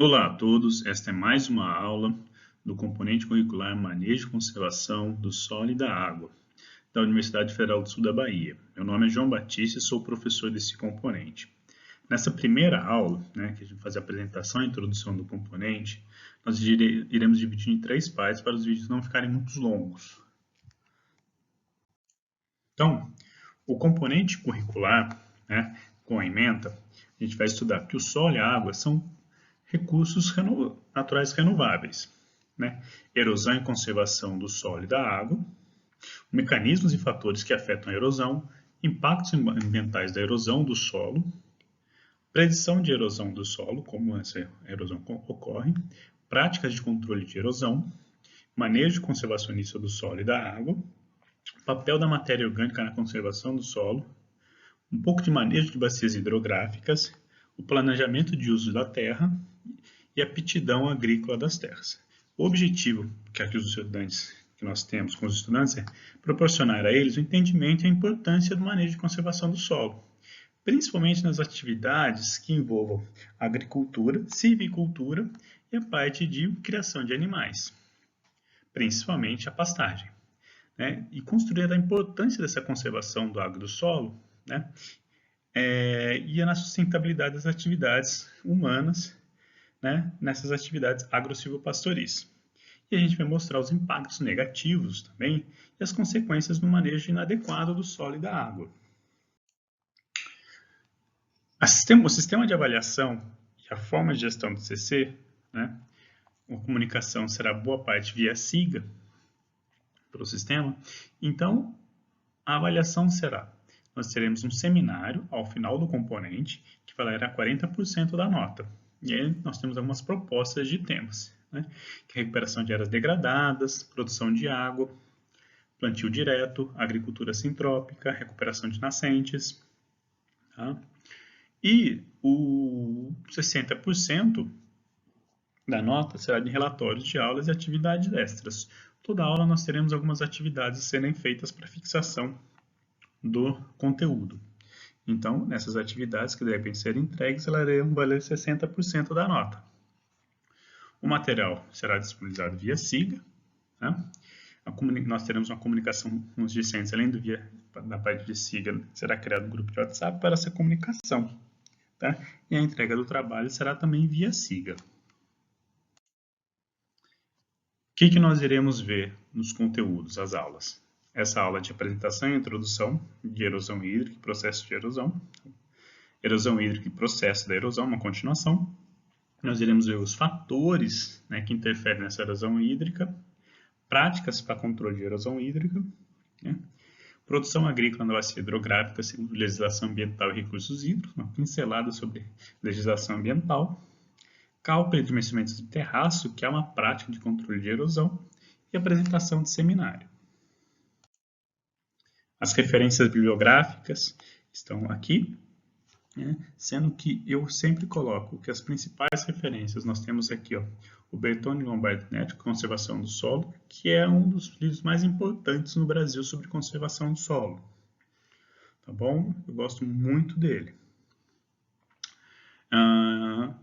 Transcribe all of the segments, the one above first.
Olá a todos, esta é mais uma aula do componente curricular Manejo e Conservação do Solo e da Água, da Universidade Federal do Sul da Bahia. Meu nome é João Batista e sou professor desse componente. Nessa primeira aula, que a gente vai fazer a apresentação e a introdução do componente, nós iremos dividir em 3 partes para os vídeos não ficarem muito longos. Então, o componente curricular, com a ementa, a gente vai estudar que o solo e a água são recursos naturais renováveis, erosão e conservação do solo e da água, mecanismos e fatores que afetam a erosão, impactos ambientais da erosão do solo, predição de erosão do solo, como essa erosão ocorre, práticas de controle de erosão, manejo conservacionista do solo e da água, papel da matéria orgânica na conservação do solo, um pouco de manejo de bacias hidrográficas, o planejamento de uso da terra e a aptidão agrícola das terras. O objetivo que aqui os estudantes que nós temos com os estudantes é proporcionar a eles o entendimento e a importância do manejo de conservação do solo, principalmente nas atividades que envolvam agricultura, silvicultura e a parte de criação de animais, principalmente a pastagem. E construir a importância dessa conservação do agro do solo, e na sustentabilidade das atividades humanas, nessas atividades agro-silvopastoris. E a gente vai mostrar os impactos negativos também e as consequências do manejo inadequado do solo e da água. O sistema de avaliação e a forma de gestão do CC, a comunicação será boa parte via SIGA para o sistema. Então, a avaliação será: nós teremos um seminário ao final do componente que valerá 40% da nota. E aí nós temos algumas propostas de temas, que é recuperação de áreas degradadas, produção de água, plantio direto, agricultura sintrópica, recuperação de nascentes. E o 60% da nota será de relatórios de aulas e atividades extras. Toda aula nós teremos algumas atividades a serem feitas para fixação do conteúdo. Então, nessas atividades que devem ser entregues, elas irão valer 60% da nota. O material será disponibilizado via SIGA. Nós teremos uma comunicação com os discentes, além da parte de SIGA, será criado um grupo de WhatsApp para essa comunicação. E a entrega do trabalho será também via SIGA. O que nós iremos ver nos conteúdos, as aulas? Essa aula de apresentação e introdução de erosão hídrica e processo de erosão. Erosão hídrica e processo da erosão, uma continuação. Nós iremos ver os fatores que interferem nessa erosão hídrica, práticas para controle de erosão hídrica, produção agrícola na bacia hidrográfica segundo legislação ambiental e recursos hídricos, uma pincelada sobre legislação ambiental, cálculo de mencimentos de terraço, que é uma prática de controle de erosão, e apresentação de seminário. As referências bibliográficas estão aqui, sendo que eu sempre coloco que as principais referências nós temos aqui, o Bertone Lombardi Neto, Conservação do Solo, que é um dos livros mais importantes no Brasil sobre conservação do solo. Tá bom? Eu gosto muito dele.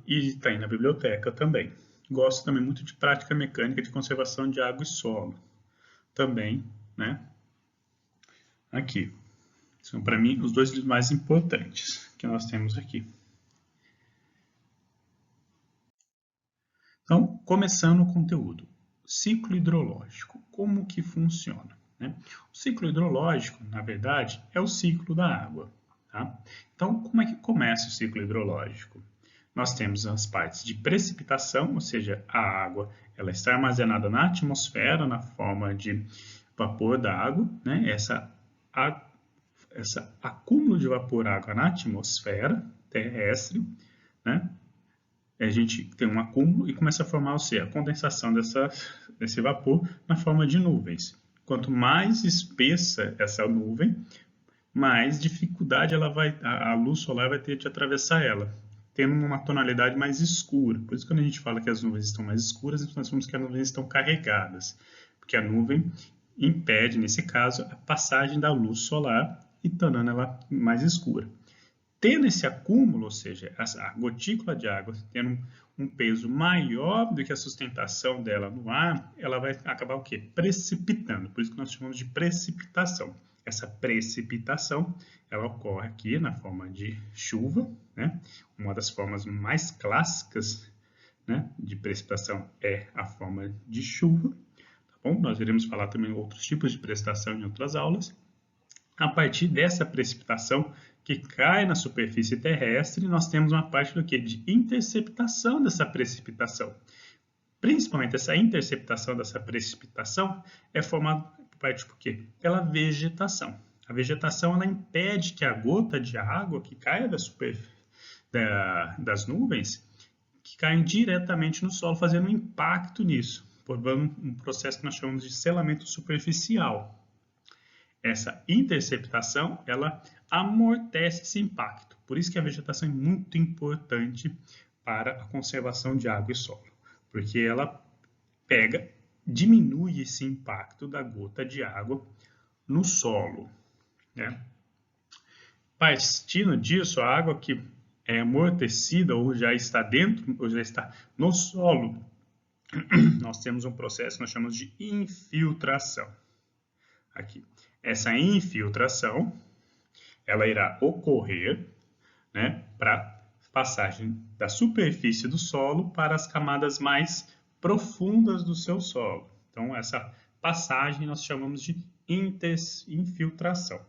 E está aí na biblioteca também. Gosto também muito de prática mecânica de conservação de água e solo. Também, aqui. São, para mim, os dois livros mais importantes que nós temos aqui. Então, começando o conteúdo. Ciclo hidrológico. Como que funciona? O ciclo hidrológico, na verdade, é o ciclo da água. Então, como é que começa o ciclo hidrológico? Nós temos as partes de precipitação, ou seja, a água ela está armazenada na atmosfera na forma de vapor da água, essa acúmulo de vapor água na atmosfera terrestre, a gente tem um acúmulo e começa a formar a condensação desse vapor na forma de nuvens. Quanto mais espessa essa nuvem, mais dificuldade a luz solar vai ter de atravessar ela, tendo uma tonalidade mais escura. Por isso, quando a gente fala que as nuvens estão mais escuras, nós falamos que as nuvens estão carregadas, porque a nuvem impede, nesse caso, a passagem da luz solar e tornando ela mais escura. Tendo esse acúmulo, ou seja, a gotícula de água tendo um peso maior do que a sustentação dela no ar, ela vai acabar o quê? Precipitando. Por isso que nós chamamos de precipitação. Essa precipitação, ela ocorre aqui na forma de chuva, né? Uma das formas mais clássicas, né, de precipitação é a forma de chuva. Tá bom? Nós iremos falar também outros tipos de precipitação em outras aulas. A partir dessa precipitação que cai na superfície terrestre, nós temos uma parte do quê? De interceptação dessa precipitação. Principalmente essa interceptação dessa precipitação é formada por parte do quê? Pela vegetação. A vegetação ela impede que a gota de água que caia das nuvens que caem diretamente no solo, fazendo um impacto nisso, formando um processo que nós chamamos de selamento superficial. Essa interceptação, ela amortece esse impacto. Por isso que a vegetação é muito importante para a conservação de água e solo, porque ela diminui esse impacto da gota de água no solo, né? Partindo disso, a água que é amortecida ou já está dentro, ou já está no solo, nós temos um processo que nós chamamos de infiltração. Aqui. Essa infiltração, ela irá ocorrer, né, para passagem da superfície do solo para as camadas mais profundas do seu solo. Então, essa passagem nós chamamos de infiltração.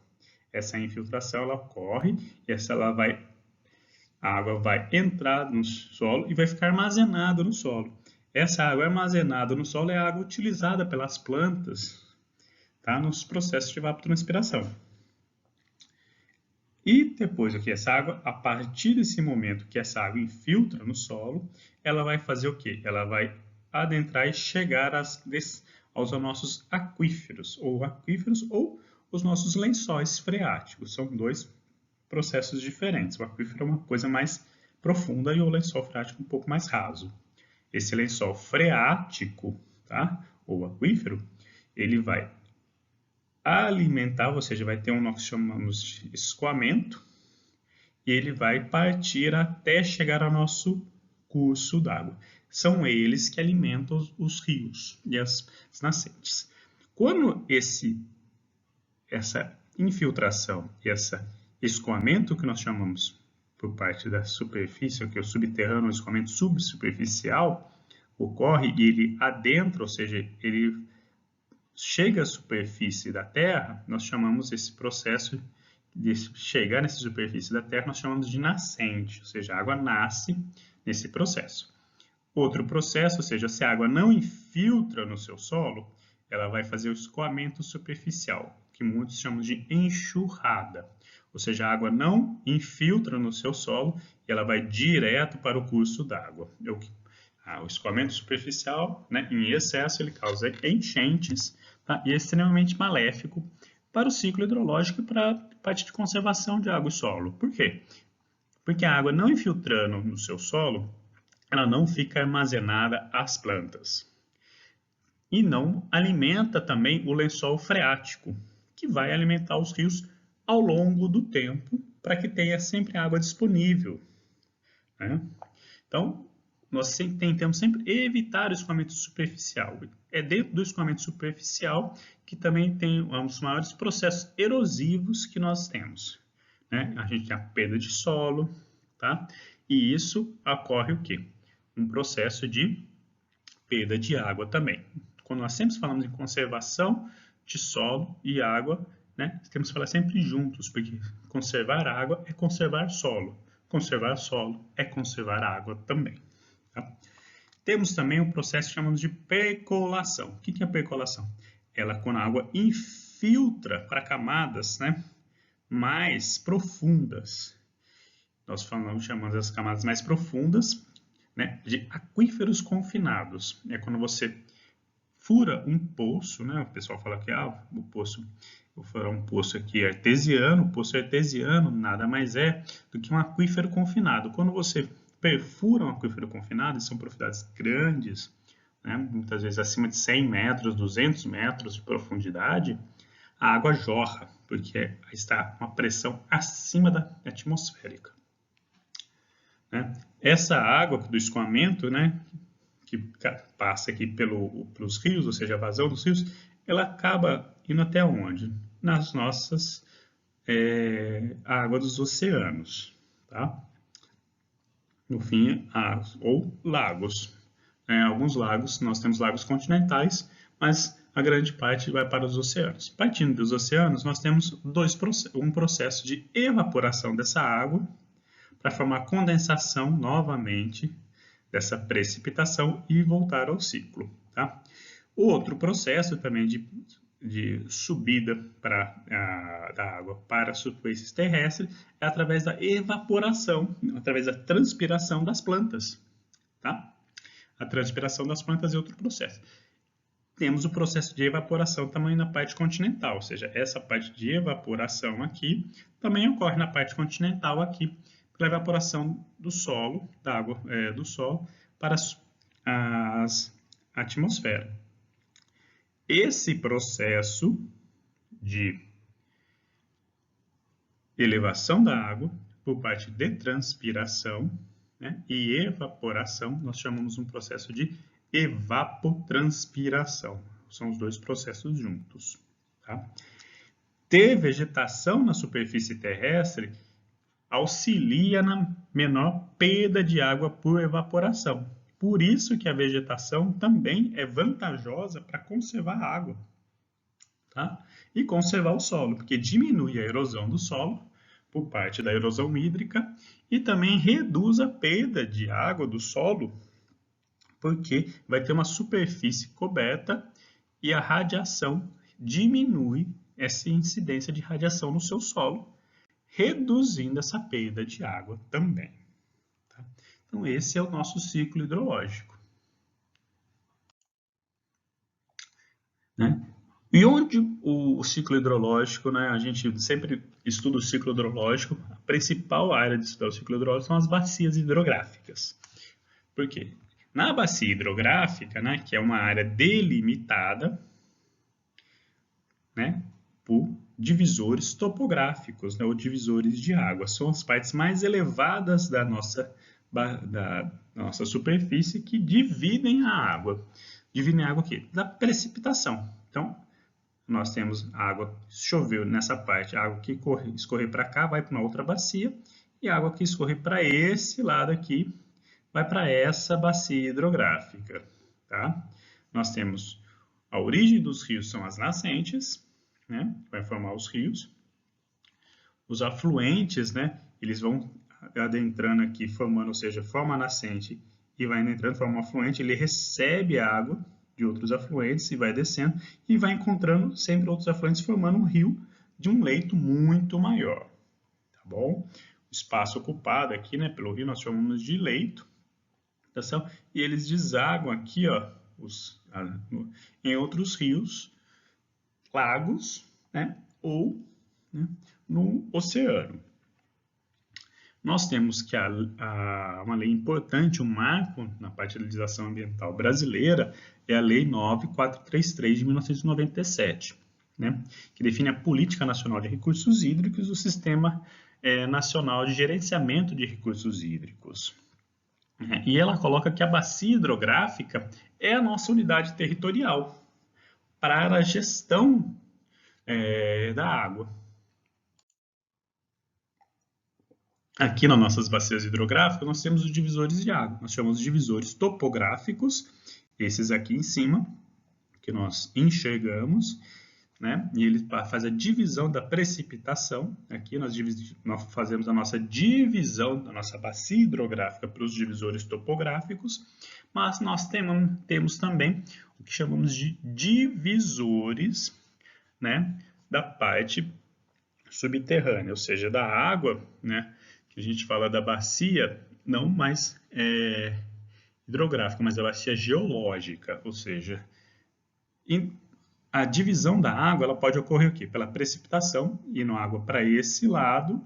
Essa infiltração ela ocorre e a água vai entrar no solo e vai ficar armazenada no solo. Essa água armazenada no solo é a água utilizada pelas plantas, tá, nos processos de evapotranspiração. E depois que essa água, a partir desse momento que essa água infiltra no solo, ela vai fazer o quê? Ela vai adentrar e chegar aos nossos aquíferos ou os nossos lençóis freáticos. São dois processos diferentes. O aquífero é uma coisa mais profunda e o lençol freático um pouco mais raso. Esse lençol freático, tá, ou aquífero, ele vai alimentar, ou seja, vai ter um nós chamamos de escoamento, e ele vai partir até chegar ao nosso curso d'água. São eles que alimentam os rios e as nascentes. Quando essa infiltração e esse escoamento que nós chamamos por parte da superfície, que é o subterrâneo, o escoamento subsuperficial, ocorre e ele adentra, ou seja, ele chega à superfície da Terra, nós chamamos esse processo de chegar nessa superfície da Terra, nós chamamos de nascente, ou seja, a água nasce nesse processo. Outro processo, ou seja, se a água não infiltra no seu solo, ela vai fazer o escoamento superficial, que muitos chamam de enxurrada. Ou seja, a água não infiltra no seu solo e ela vai direto para o curso d'água. O escoamento superficial, né, em excesso, ele causa enchentes, tá, e é extremamente maléfico para o ciclo hidrológico e para a parte de conservação de água e solo. Por quê? Porque a água não infiltrando no seu solo, ela não fica armazenada às plantas. E não alimenta também o lençol freático, que vai alimentar os rios ao longo do tempo, para que tenha sempre água disponível, né? Então, nós tentamos sempre evitar o escoamento superficial. É dentro do escoamento superficial que também tem um dos maiores processos erosivos que nós temos, né? A gente tem a perda de solo, tá? E isso ocorre o quê? Um processo de perda de água também. Quando nós sempre falamos em conservação de solo e água, né, temos que falar sempre juntos, porque conservar água é conservar solo é conservar água também. Tá? Temos também um processo que chamamos de percolação. O que é a percolação? Ela, quando a água infiltra para camadas, né, mais profundas. Nós chamamos as camadas mais profundas, né, de aquíferos confinados. É quando você fura um poço, né? O pessoal fala que o poço, vou furar um poço aqui artesiano. O poço artesiano nada mais é do que um aquífero confinado. Quando você perfura um aquífero confinado, são profundidades grandes, né? Muitas vezes acima de 100 metros, 200 metros de profundidade, a água jorra, porque está uma pressão acima da atmosférica. né? Essa água do escoamento, né, que passa aqui pelos rios, ou seja, a vazão dos rios, ela acaba indo até onde? Nas nossas águas dos oceanos, tá? No fim, ou lagos. Alguns lagos, nós temos lagos continentais, mas a grande parte vai para os oceanos. Partindo dos oceanos, nós temos um processo de evaporação dessa água para formar condensação novamente dessa precipitação e voltar ao ciclo. Tá? Outro processo também de subida da água para a superfície terrestre é através da evaporação, através da transpiração das plantas. Tá? A transpiração das plantas é outro processo. Temos o processo de evaporação também na parte continental, ou seja, essa parte de evaporação aqui também ocorre na parte continental aqui, pela evaporação do solo, da água do solo, para a atmosfera. Esse processo de elevação da água, por parte de transpiração, né, e evaporação, nós chamamos um processo de evapotranspiração. São os dois processos juntos. Tá? Ter vegetação na superfície terrestre auxilia na menor perda de água por evaporação. Por isso que a vegetação também é vantajosa para conservar a água, tá? E conservar o solo, porque diminui a erosão do solo por parte da erosão hídrica e também reduz a perda de água do solo, porque vai ter uma superfície coberta e a radiação diminui essa incidência de radiação no seu solo, reduzindo essa perda de água também. Tá? Então, esse é o nosso ciclo hidrológico. Né? E onde o ciclo hidrológico, né, a gente sempre estuda o ciclo hidrológico, a principal área de estudar o ciclo hidrológico são as bacias hidrográficas. Por quê? Na bacia hidrográfica, né, que é uma área delimitada, né, por divisores topográficos, né, ou divisores de água. São as partes mais elevadas da nossa superfície que dividem a água. Dividem a água aqui? Da precipitação. Então, nós temos a água, choveu nessa parte, a água que escorrer para cá vai para uma outra bacia, e a água que escorrer para esse lado aqui vai para essa bacia hidrográfica. Tá? Nós temos a origem dos rios, são as nascentes, né? Vai formar os rios. Os afluentes, né? Eles vão adentrando aqui, formando, ou seja, forma a nascente e vai entrando, forma um afluente, ele recebe a água de outros afluentes e vai descendo e vai encontrando sempre outros afluentes, formando um rio de um leito muito maior. Tá bom? O espaço ocupado aqui, né, pelo rio nós chamamos de leito, tá certo? E eles desaguam aqui, ó, em outros rios, lagos, né, ou, né, no oceano. Nós temos que uma lei importante, um marco na parte da legislação ambiental brasileira, é a Lei 9433 de 1997, né, que define a Política Nacional de Recursos Hídricos e o Sistema Nacional de Gerenciamento de Recursos Hídricos. E ela coloca que a bacia hidrográfica é a nossa unidade territorial para a gestão da água. Aqui nas nossas bacias hidrográficas, nós temos os divisores de água. Nós chamamos de divisores topográficos, esses aqui em cima, que nós enxergamos, né? E ele faz a divisão da precipitação. Aqui nós fazemos a nossa divisão da nossa bacia hidrográfica para os divisores topográficos, mas nós temos também o que chamamos de divisores, né, da parte subterrânea, ou seja, da água, né, que a gente fala da bacia, não mais hidrográfica, mas da bacia geológica, ou seja, a divisão da água ela pode ocorrer aqui pela precipitação, indo a água para esse lado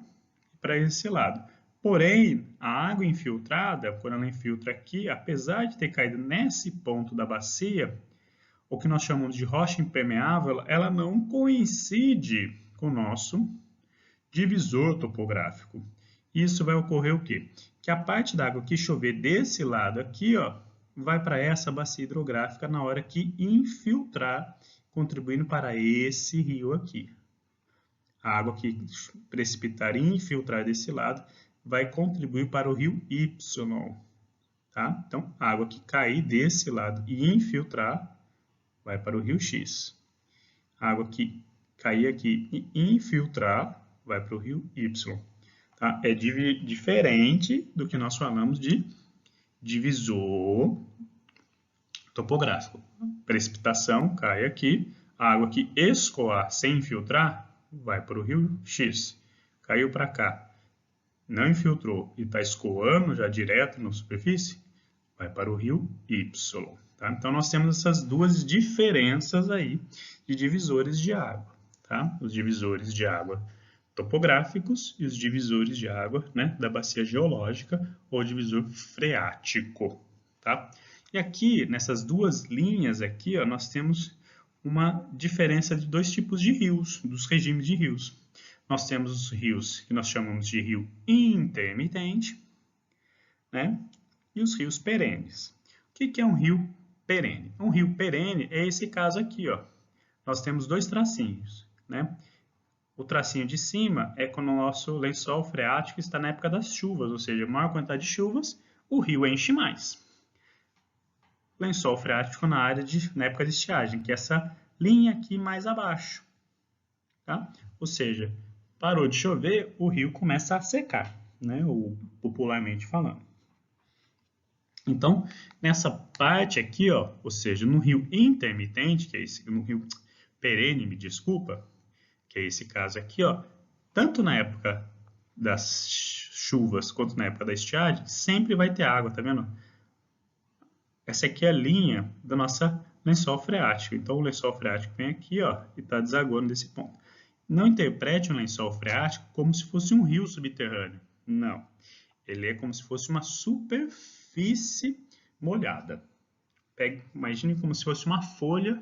e para esse lado. Porém, a água infiltrada, quando ela infiltra aqui, apesar de ter caído nesse ponto da bacia, o que nós chamamos de rocha impermeável, ela não coincide com o nosso divisor topográfico. Isso vai ocorrer o quê? que a parte da água que chover desse lado aqui, ó, vai para essa bacia hidrográfica na hora que infiltrar, contribuindo para esse rio aqui. A água que precipitar e infiltrar desse lado vai contribuir para o rio Y. Tá? Então, a água que cair desse lado e infiltrar vai para o rio X. A água que cair aqui e infiltrar vai para o rio Y. Tá? É diferente do que nós falamos de divisor topográfico. Precipitação cai aqui, a água que escoar sem infiltrar vai para o rio X. Caiu para cá, não infiltrou e está escoando já direto na superfície, vai para o rio Y. Tá? Então, nós temos essas duas diferenças aí de divisores de água. Tá? Os divisores de água topográficos e os divisores de água, né, da bacia geológica ou divisor freático. Tá? E aqui, nessas duas linhas aqui, ó, nós temos uma diferença de dois tipos de rios, dos regimes de rios. Nós temos os rios que nós chamamos de rio intermitente, né? E os rios perenes. O que é um rio perene? Um rio perene é esse caso aqui, ó. Nós temos dois tracinhos, né? O tracinho de cima é quando o nosso lençol freático está na época das chuvas, ou seja, maior quantidade de chuvas, o rio enche mais. Lençol freático na época de estiagem, que é essa linha aqui mais abaixo. Tá? Ou seja, parou de chover, o rio começa a secar, né? Ou popularmente falando. Então, nessa parte aqui, ó, ou seja, no rio intermitente, que é esse, no rio perene, me desculpa, que é esse caso aqui, ó, tanto na época das chuvas quanto na época da estiagem, sempre vai ter água, tá vendo? Essa aqui é a linha da nossa lençol freático. Então, o lençol freático vem aqui, ó, e está desaguando desse ponto. Não interprete um lençol freático como se fosse um rio subterrâneo. Não. Ele é como se fosse uma superfície molhada. Imagine como se fosse uma folha,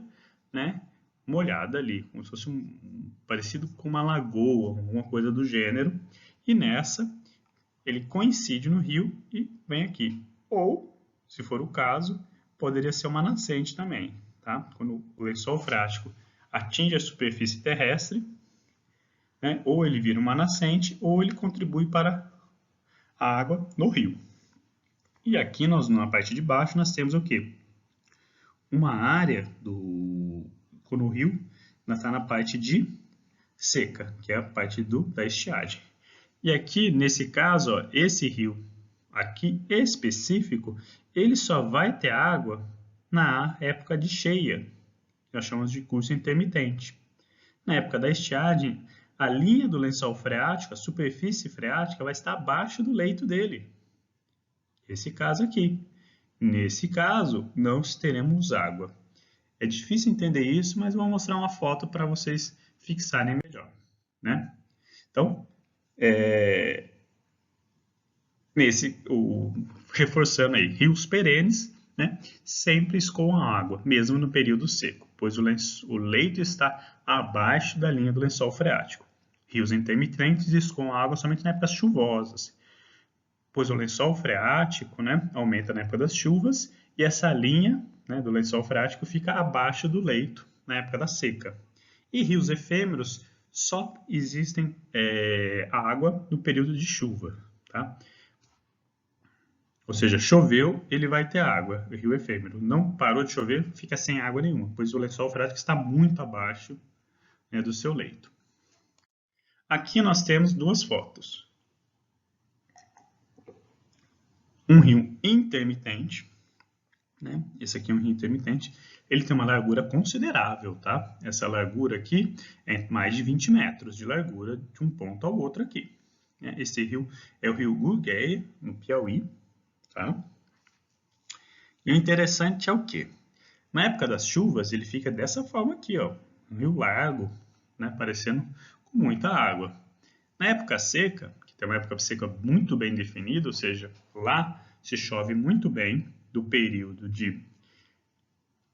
né, molhada ali, como se fosse parecido com uma lagoa, alguma coisa do gênero. E nessa, ele coincide no rio e vem aqui. Ou, se for o caso, poderia ser uma nascente também, tá? Quando o lençol freático atinge a superfície terrestre, né, ou ele vira uma nascente, ou ele contribui para a água no rio. E aqui, na parte de baixo, nós temos o quê? Uma área quando o rio está na parte de seca, que é a parte da estiagem. E aqui, nesse caso, ó, esse rio aqui específico, ele só vai ter água na época de cheia, que nós chamamos de curso intermitente. Na época da estiagem, a linha do lençol freático, a superfície freática, vai estar abaixo do leito dele. Esse caso aqui. Nesse caso, não teremos água. É difícil entender isso, mas vou mostrar uma foto para vocês fixarem melhor, né? Então, reforçando aí, rios perenes, né, sempre escoam água, mesmo no período seco, pois o leito está abaixo da linha do lençol freático. Rios intermitentes escoam água somente na épocas chuvosas, pois o lençol freático, né, aumenta na época das chuvas e essa linha, né, do lençol freático fica abaixo do leito na época da seca. E rios efêmeros só existem água no período de chuva, tá? Ou seja, choveu, ele vai ter água, o rio efêmero. Não parou de chover, fica sem água nenhuma, pois o lençol freático está muito abaixo, né, do seu leito. Aqui nós temos duas fotos. Um rio intermitente, né? Esse aqui é um rio intermitente. Ele tem uma largura considerável, tá? Essa largura aqui é mais de 20 metros de largura de um ponto ao outro aqui. Esse rio é o rio Gurgueia, no Piauí, tá? E o interessante é o quê? Na época das chuvas, ele fica dessa forma aqui, ó, um rio largo, né, parecendo com muita água. Na época seca, que tem uma época seca muito bem definida, ou seja, lá se chove muito bem, do período de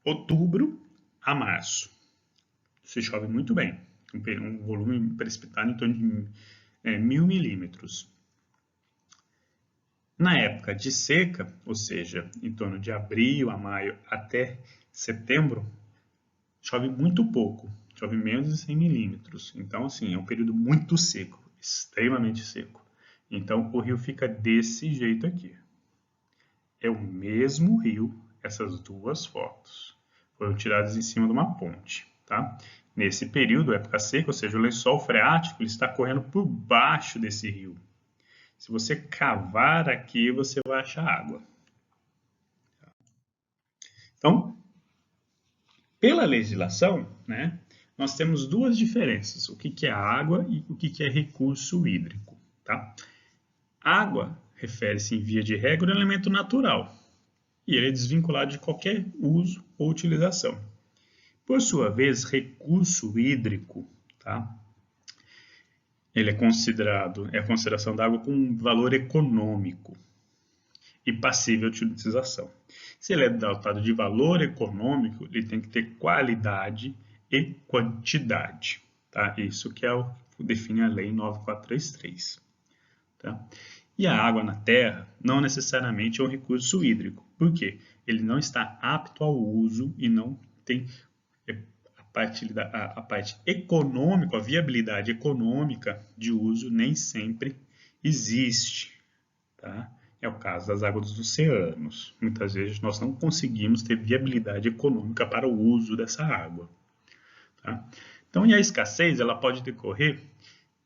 outubro a março. Se chove muito bem, um volume precipitado em torno de 1000 milímetros. Na época de seca, ou seja, em torno de abril a maio até setembro, chove muito pouco, chove menos de 100 milímetros. Então, assim, é um período muito seco, extremamente seco. Então, o rio fica desse jeito aqui. É o mesmo rio, essas duas fotos. Foram tiradas em cima de uma ponte, tá? Nesse período, época seca, ou seja, o lençol freático ele está correndo por baixo desse rio. Se você cavar aqui, você vai achar água. Então, pela legislação, né, nós temos duas diferenças: o que é água e o que é recurso hídrico. Tá? Água refere-se, em via de regra, a um elemento natural e ele é desvinculado de qualquer uso ou utilização. Por sua vez, recurso hídrico, tá? Ele é a consideração da água com um valor econômico e passível de utilização. Se ele é dotado de valor econômico, ele tem que ter qualidade e quantidade. Tá? Isso que é o que define a Lei 9433. Tá? E a água na terra não necessariamente é um recurso hídrico. Por quê? Ele não está apto ao uso e não tem a parte econômica, a viabilidade econômica de uso nem sempre existe. Tá? É o caso das águas dos oceanos. Muitas vezes nós não conseguimos ter viabilidade econômica para o uso dessa água. Tá? Então, e a escassez ela pode decorrer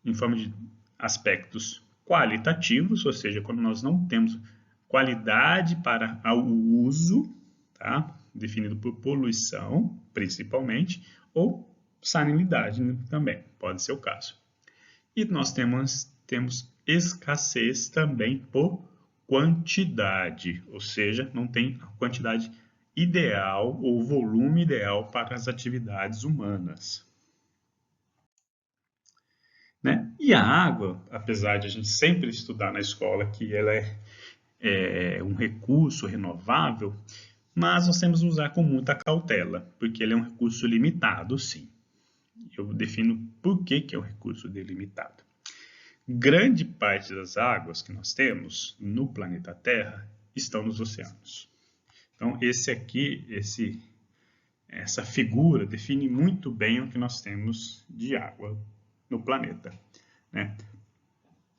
em forma de aspectos qualitativos, ou seja, quando nós não temos qualidade para o uso, tá? Definido por poluição, principalmente, ou salinidade também, pode ser o caso. E nós temos escassez também por quantidade, ou seja, não tem a quantidade ideal ou volume ideal para as atividades humanas. Né? E a água, apesar de a gente sempre estudar na escola que ela é um recurso renovável, mas nós temos que usar com muita cautela, porque ele é um recurso limitado, sim. Eu defino por que é um recurso delimitado. Grande parte das águas que nós temos no planeta Terra estão nos oceanos. Então, essa figura define muito bem o que nós temos de água no planeta. Né?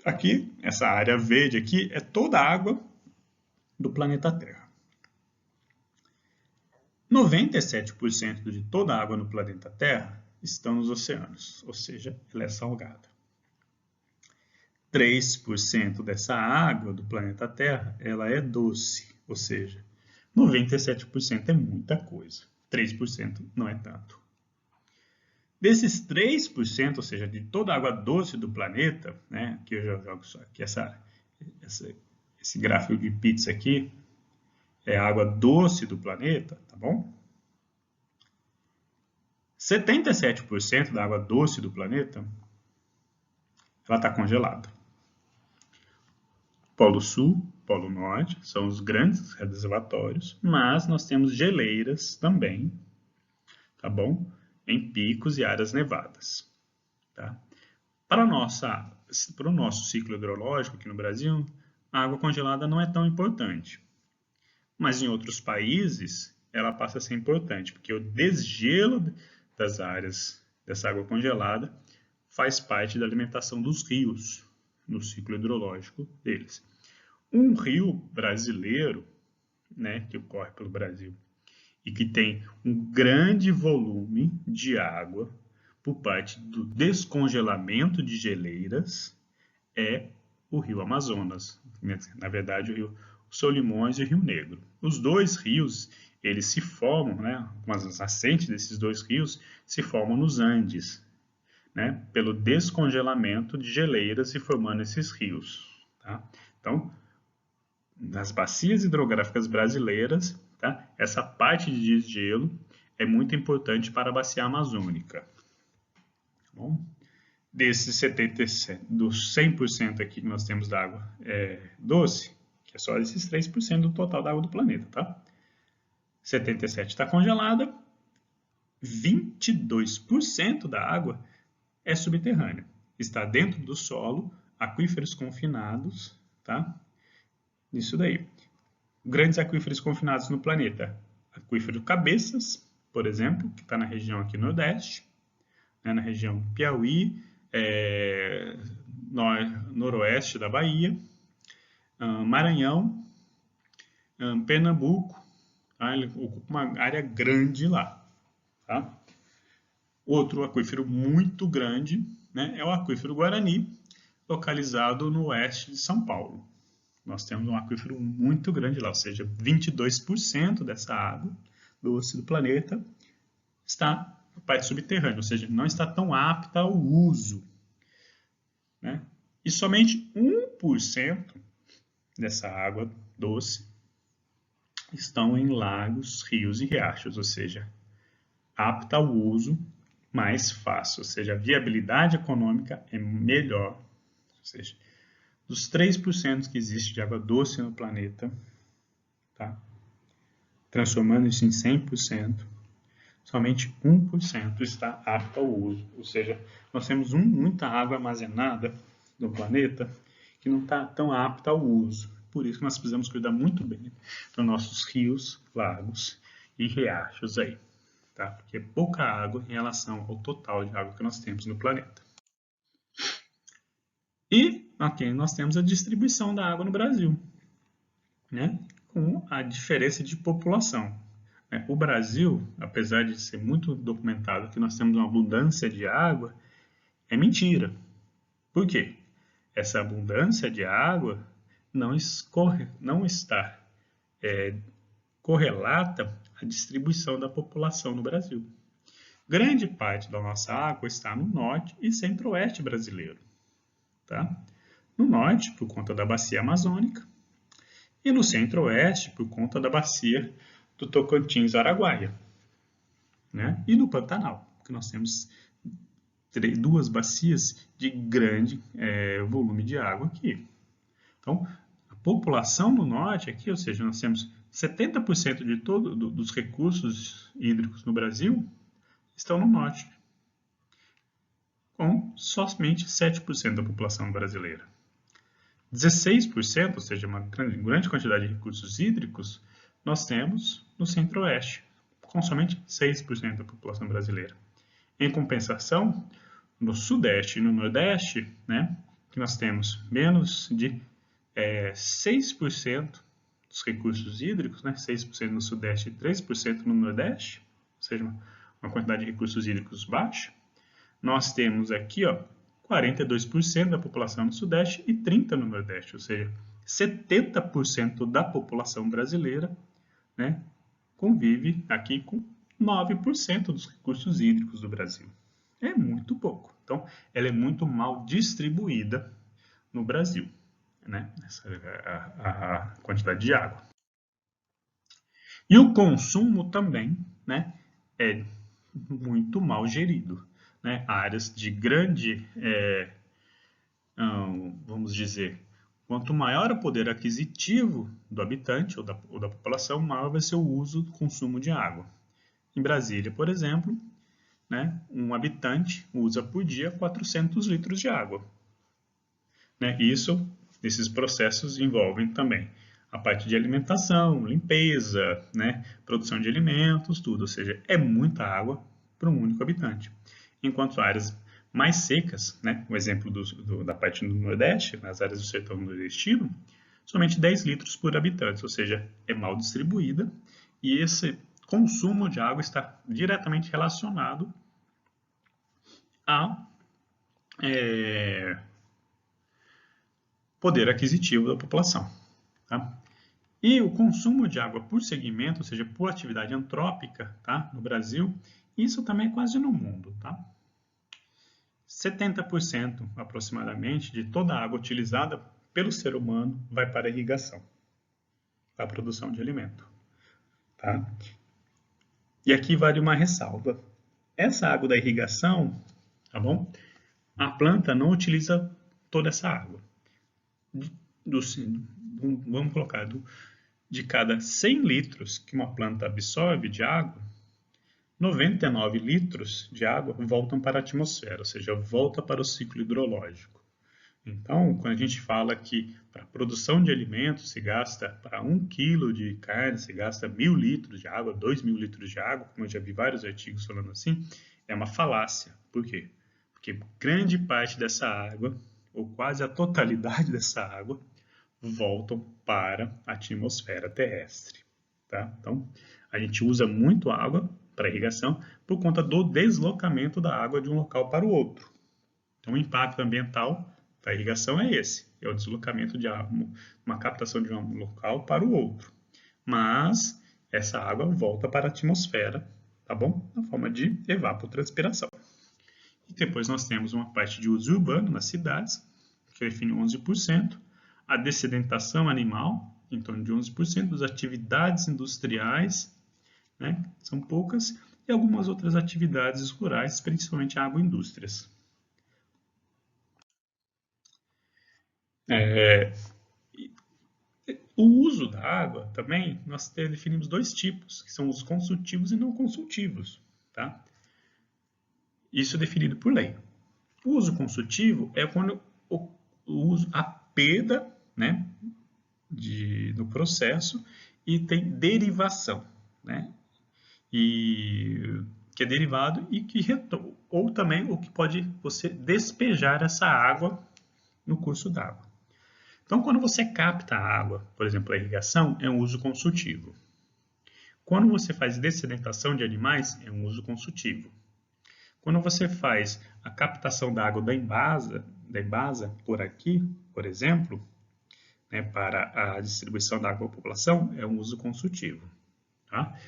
Aqui, essa área verde aqui é toda a água do planeta Terra. 97% de toda a água no planeta Terra estão nos oceanos, ou seja, ela é salgada. 3% dessa água do planeta Terra ela é doce, ou seja, 97% é muita coisa, 3% não é tanto. Desses 3%, ou seja, de toda a água doce do planeta, né, que eu já jogo só aqui, esse gráfico de pizza aqui, é a água doce do planeta, tá bom? 77% da água doce do planeta, ela está congelada. Polo Sul, Polo Norte são os grandes reservatórios, mas nós temos geleiras também, tá bom? Em picos e áreas nevadas. Tá? Para o nosso ciclo hidrológico aqui no Brasil, a água congelada não é tão importante. Mas em outros países, ela passa a ser importante, porque o desgelo das áreas dessa água congelada faz parte da alimentação dos rios no ciclo hidrológico deles. Um rio brasileiro, né, que corre pelo Brasil e que tem um grande volume de água por parte do descongelamento de geleiras é o Rio Amazonas. Na verdade, o Rio Solimões e o Rio Negro. Os dois rios, eles se formam, né, as nascentes desses dois rios se formam nos Andes, né, pelo descongelamento de geleiras se formando esses rios. Tá? Então, nas bacias hidrográficas brasileiras, tá? Essa parte de desgelo é muito importante para a bacia amazônica. Tá bom? Desses 77, dos 100% aqui que nós temos da água doce, que é só esses 3% do total da água do planeta, tá? 77% está congelada, 22% da água é subterrânea. Está dentro do solo, aquíferos confinados, tá? disso daí. Grandes aquíferos confinados no planeta. Aquífero Cabeças, por exemplo, que está na região aqui nordeste, né, na região Piauí, noroeste da Bahia, Maranhão, Pernambuco, tá? Ele ocupa uma área grande lá. Tá? Outro aquífero muito grande, né, é o aquífero Guarani, localizado no oeste de São Paulo. Nós temos um aquífero muito grande lá, ou seja, 22% dessa água doce do planeta está na parte subterrânea, ou seja, não está tão apta ao uso. Né? E somente 1% dessa água doce estão em lagos, rios e riachos, ou seja, apta ao uso mais fácil, ou seja, a viabilidade econômica é melhor. Ou seja, dos 3% que existe de água doce no planeta, tá? Transformando isso em 100%, somente 1% está apto ao uso. Ou seja, nós temos muita água armazenada no planeta que não está tão apta ao uso. Por isso que nós precisamos cuidar muito bem dos nossos rios, lagos e riachos aí. Tá? Porque é pouca água em relação ao total de água que nós temos no planeta. E aqui nós temos a distribuição da água no Brasil, né? Com a diferença de população. O Brasil, apesar de ser muito documentado que nós temos uma abundância de água, é mentira. Por quê? Essa abundância de água não está correlata à distribuição da população no Brasil. Grande parte da nossa água está no norte e centro-oeste brasileiro. Tá? No norte, por conta da bacia amazônica, e no centro-oeste, por conta da bacia do Tocantins-Araguaia, né? E no Pantanal, que nós temos duas bacias de grande volume de água aqui. Então, a população no norte aqui, ou seja, nós temos 70% de dos recursos hídricos no Brasil estão no norte, com somente 7% da população brasileira. 16%, ou seja, uma grande quantidade de recursos hídricos, nós temos no centro-oeste, com somente 6% da população brasileira. Em compensação, no sudeste e no nordeste, né, que nós temos menos de 6% dos recursos hídricos, né, 6% no sudeste e 3% no nordeste, ou seja, uma quantidade de recursos hídricos baixa. Nós temos aqui 42% da população no sudeste e 30% no nordeste, ou seja, 70% da população brasileira, né, convive aqui com 9% dos recursos hídricos do Brasil. É muito pouco. Então, ela é muito mal distribuída no Brasil, né, a quantidade de água. E o consumo também, né, é muito mal gerido. Né, áreas de grande, vamos dizer, quanto maior o poder aquisitivo do habitante ou da população, maior vai ser o uso do consumo de água. Em Brasília, por exemplo, né, um habitante usa por dia 400 litros de água. Né, esses processos envolvem também a parte de alimentação, limpeza, né, produção de alimentos, tudo. Ou seja, é muita água para um único habitante. Enquanto áreas mais secas, né, o exemplo da parte do Nordeste, nas áreas do sertão nordestino, somente 10 litros por habitante, ou seja, é mal distribuída e esse consumo de água está diretamente relacionado ao poder aquisitivo da população. Tá? E o consumo de água por segmento, ou seja, por atividade antrópica, tá, no Brasil, isso também é quase no mundo. Tá? 70% aproximadamente de toda a água utilizada pelo ser humano vai para a irrigação, para a produção de alimento. Tá? E aqui vale uma ressalva. Essa água da irrigação, tá bom? A planta não utiliza toda essa água. Vamos colocar, de cada 100 litros que uma planta absorve de água, 99 litros de água voltam para a atmosfera, ou seja, volta para o ciclo hidrológico. Então, quando a gente fala que para a produção de alimentos se gasta, para 1 quilo de carne, se gasta 1.000 litros de água, 2.000 litros de água, como eu já vi vários artigos falando assim, é uma falácia. Por quê? Porque grande parte dessa água, ou quase a totalidade dessa água, voltam para a atmosfera terrestre. Tá? Então, a gente usa muito água para irrigação por conta do deslocamento da água de um local para o outro. Então, o impacto ambiental da irrigação é esse, é o deslocamento de água, uma captação de um local para o outro. Mas essa água volta para a atmosfera, tá bom? Na forma de evapotranspiração. E depois nós temos uma parte de uso urbano nas cidades, que define 11%, a dessedentação animal, em torno de 11%, das atividades industriais, né, são poucas, e algumas outras atividades rurais, principalmente agroindústrias. O uso da água também, nós definimos dois tipos, que são os consultivos e não consultivos. Tá? Isso é definido por lei. O uso consultivo é quando o uso, a perda, né, no processo e tem derivação, né? E que é derivado e que ou também o que pode você despejar essa água no curso d'água. Então, quando você capta a água, por exemplo, a irrigação, é um uso consultivo. Quando você faz dessedentação de animais, é um uso consultivo. Quando você faz a captação da água da embasa por aqui, por exemplo, né, para a distribuição da água à população, é um uso consultivo. Tá?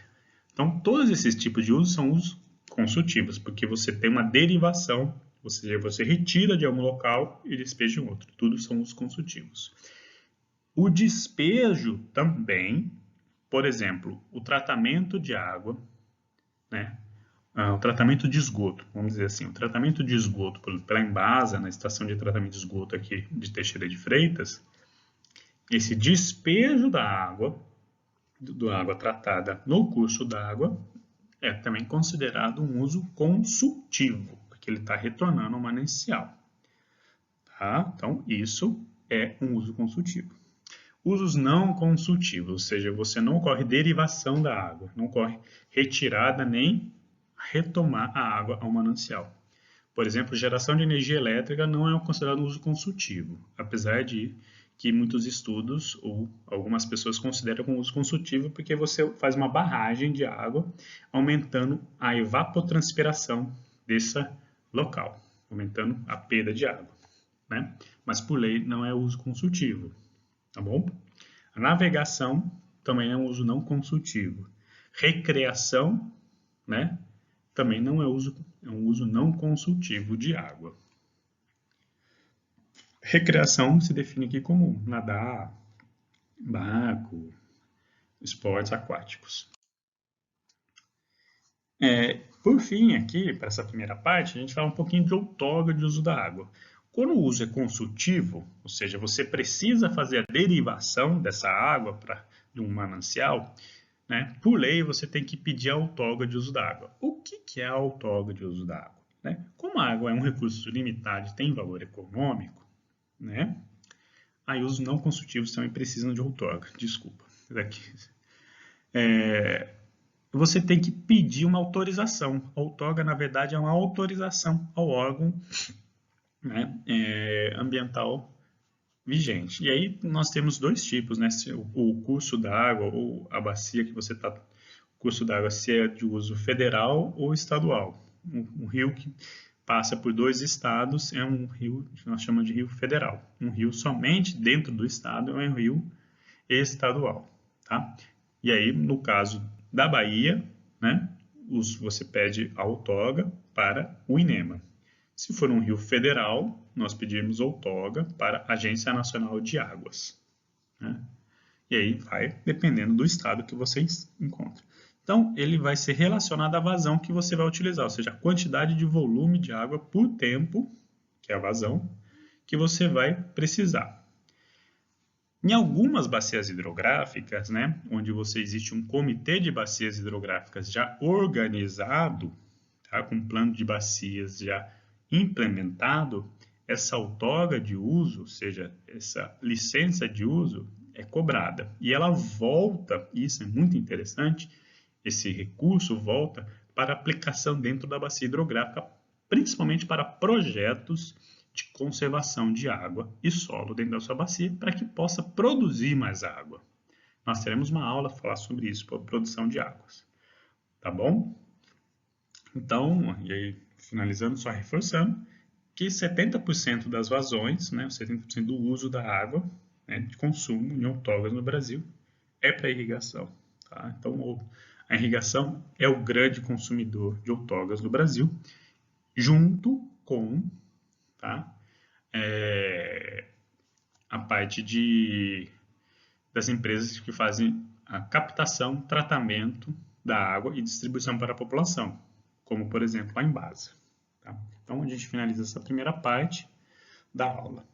Então, todos esses tipos de uso são usos consultivos, porque você tem uma derivação, ou seja, você retira de algum local e despeja em outro. Tudo são usos consultivos. O despejo também, por exemplo, o tratamento de água, né? O tratamento de esgoto, vamos dizer assim, o tratamento de esgoto pela Embasa, na estação de tratamento de esgoto aqui de Teixeira de Freitas, esse despejo da água tratada no curso d'água, é também considerado um uso consultivo, porque ele está retornando ao manancial. Tá? Então, isso é um uso consultivo. Usos não consultivos, ou seja, você não ocorre derivação da água, não ocorre retirada nem retomar a água ao manancial. Por exemplo, geração de energia elétrica não é considerado um uso consultivo, apesar de que muitos estudos ou algumas pessoas consideram como uso consultivo porque você faz uma barragem de água, aumentando a evapotranspiração desse local, aumentando a perda de água. Né? Mas por lei não é uso consultivo. Tá bom? A navegação também é um uso não consultivo. Recreação, né? Também não é um uso não consultivo de água. Recreação se define aqui como nadar, barco, esportes aquáticos. Por fim, aqui, para essa primeira parte, a gente fala um pouquinho de outorga de uso da água. Quando o uso é consultivo, ou seja, você precisa fazer a derivação dessa água de um manancial, né, por lei você tem que pedir a outorga de uso da água. O que é a outorga de uso da água? Né? Como a água é um recurso limitado e tem valor econômico, né, aí usos não consultivos também precisam de outorga. Desculpa. Você tem que pedir uma autorização. A outorga, na verdade, é uma autorização ao órgão, né, ambiental vigente. E aí nós temos dois tipos, né? O curso d'água ou a bacia que você está, o curso d'água se é de uso federal ou estadual. Um rio que passa por dois estados é um rio que nós chamamos de rio federal. Um rio somente dentro do estado é um rio estadual, tá? E aí, no caso da Bahia, né, você pede a outorga para o INEMA. Se for um rio federal, nós pedimos outorga para a Agência Nacional de Águas. Né? E aí vai dependendo do estado que você encontra. Então, ele vai ser relacionado à vazão que você vai utilizar, ou seja, a quantidade de volume de água por tempo, que é a vazão, que você vai precisar. Em algumas bacias hidrográficas, né, onde existe um comitê de bacias hidrográficas já organizado, tá, com um plano de bacias já implementado, essa outorga de uso, ou seja, essa licença de uso, é cobrada. E ela volta, isso é muito interessante, esse recurso volta para aplicação dentro da bacia hidrográfica, principalmente para projetos de conservação de água e solo dentro da sua bacia, para que possa produzir mais água. Nós teremos uma aula para falar sobre isso, para produção de águas. Tá bom? Então, e aí, finalizando, só reforçando, que 70% das vazões, né, 70% do uso da água, né, de consumo em outorgas no Brasil, é para irrigação. Tá? Então, a irrigação é o grande consumidor de outorgas no Brasil, junto com, tá, a parte das empresas que fazem a captação, tratamento da água e distribuição para a população, como, por exemplo, a Embasa. Tá? Então, a gente finaliza essa primeira parte da aula.